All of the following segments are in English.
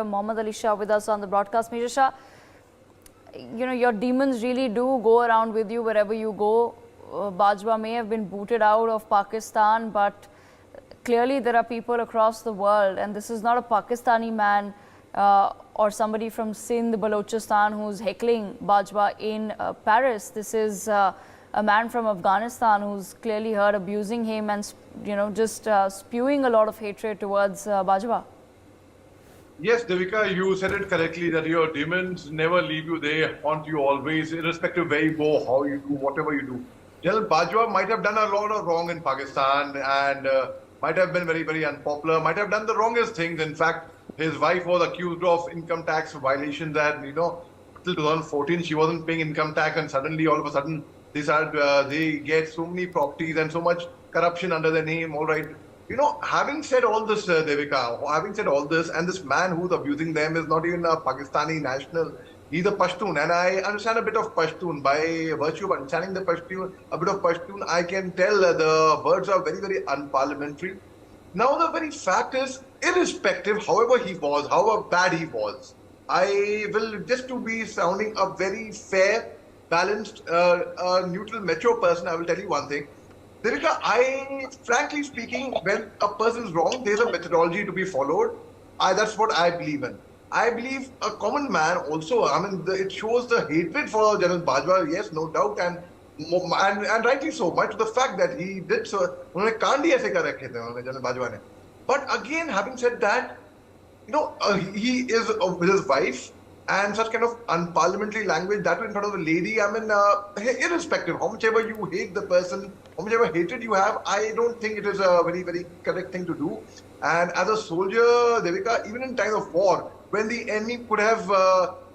Major Mohammed Ali Shah with us on the broadcast. Major Shah, you know, your demons really do go around with you wherever you go. Bajwa may have been booted out of Pakistan, but clearly there are people across the world, and this is not a Pakistani man or somebody from Sindh, Balochistan who's heckling Bajwa in Paris. This is a man from Afghanistan who's clearly heard abusing him and, you know, just spewing a lot of hatred towards Bajwa. Yes, Devika, you said it correctly that your demons never leave you. They haunt you always, irrespective of where you go, how you do, whatever you do. General Bajwa might have done a lot of wrong in Pakistan and might have been very, very unpopular, might have done the wrongest things. In fact, his wife was accused of income tax violations and, you know, till 2014, she wasn't paying income tax and suddenly, all of a sudden, they get so many properties and so much corruption under their name, all right. You know, having said all this, Devika, having said all this, and this man who's abusing them is not even a Pakistani national, he's a Pashtun, and I understand a bit of Pashtun. By virtue of understanding the Pashtun, a bit of Pashtun, I can tell the words are very, very unparliamentary. Now, the very fact is, irrespective, however he was, however bad he was, I will, just to be sounding a very fair, balanced, neutral, mature person, I will tell you one thing. Devika, frankly speaking, when a person is wrong, there's a methodology to be followed. That's what I believe in. I believe a common man also, I mean, it shows the hatred for General Bajwa, yes, no doubt, and rightly so, much to the fact that he did so. Unhone kaand hi aise kar rakhe the, General Bajwa ne. But again, having said that, you know, he is with his wife, and such kind of unparliamentary language, that in front of a lady, I mean, irrespective, how much ever you hate the person, how much ever hatred you have, I don't think it is a very, very correct thing to do. And as a soldier, Devika, even in times of war, when the enemy could have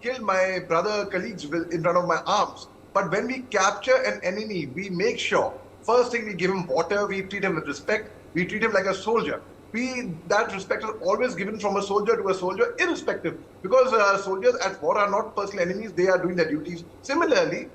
killed my brother colleagues in front of my arms, but when we capture an enemy, we make sure, first thing, we give him water, we treat him with respect, we treat him like a soldier. That respect is always given from a soldier to a soldier, irrespective, because soldiers at war are not personal enemies, they are doing their duties. Similarly,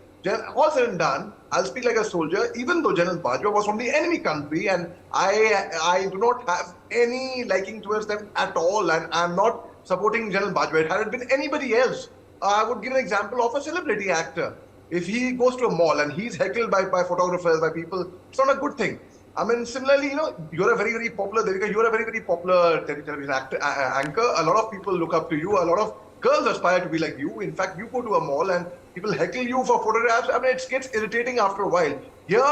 all said and done, I'll speak like a soldier, even though General Bajwa was from the enemy country, and I do not have any liking towards them at all, and I'm not supporting General Bajwa. Had it been anybody else, I would give an example of a celebrity actor. If he goes to a mall and he's heckled by photographers, by people, it's not a good thing. I mean, similarly, you know, you're a very, very popular, Devika, you're a very, very popular television anchor. A lot of people look up to you. A lot of girls aspire to be like you. In fact, you go to a mall and people heckle you for photographs. I mean, it gets irritating after a while. Here,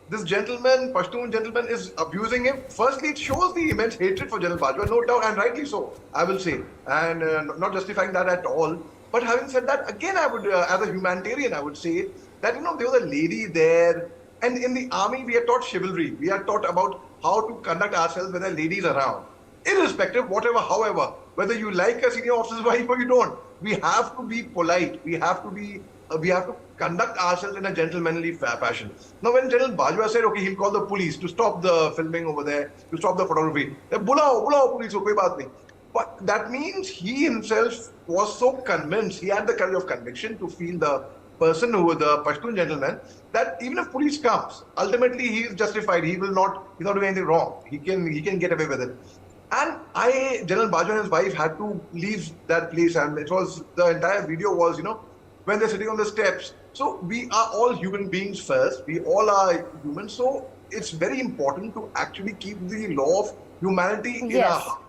this gentleman, Pashtun gentleman, is abusing him. Firstly, it shows the immense hatred for General Bajwa, no doubt, and rightly so, I will say. And not justifying that at all. But having said that, again, I would, as a humanitarian, I would say that, you know, there was a lady there. And in the army, we are taught chivalry. We are taught about how to conduct ourselves when there are ladies around. Irrespective, whatever, however, whether you like a senior officer's wife or you don't, we have to be polite. We have to conduct ourselves in a gentlemanly fashion. Now, when General Bajwa said, okay, he'll call the police to stop the filming over there, to stop the photography, bulao police, koi baat nahi. But that means he himself was so convinced, he had the courage of conviction to feel the person who was the Pashtun gentleman, that even if police comes, ultimately he is justified. He's not doing anything wrong. He can get away with it. And General Bajwa and his wife had to leave that place, and it was, the entire video was, you know, when they're sitting on the steps. So we are all human beings first. We all are human. So it's very important to actually keep the law of humanity in our heart.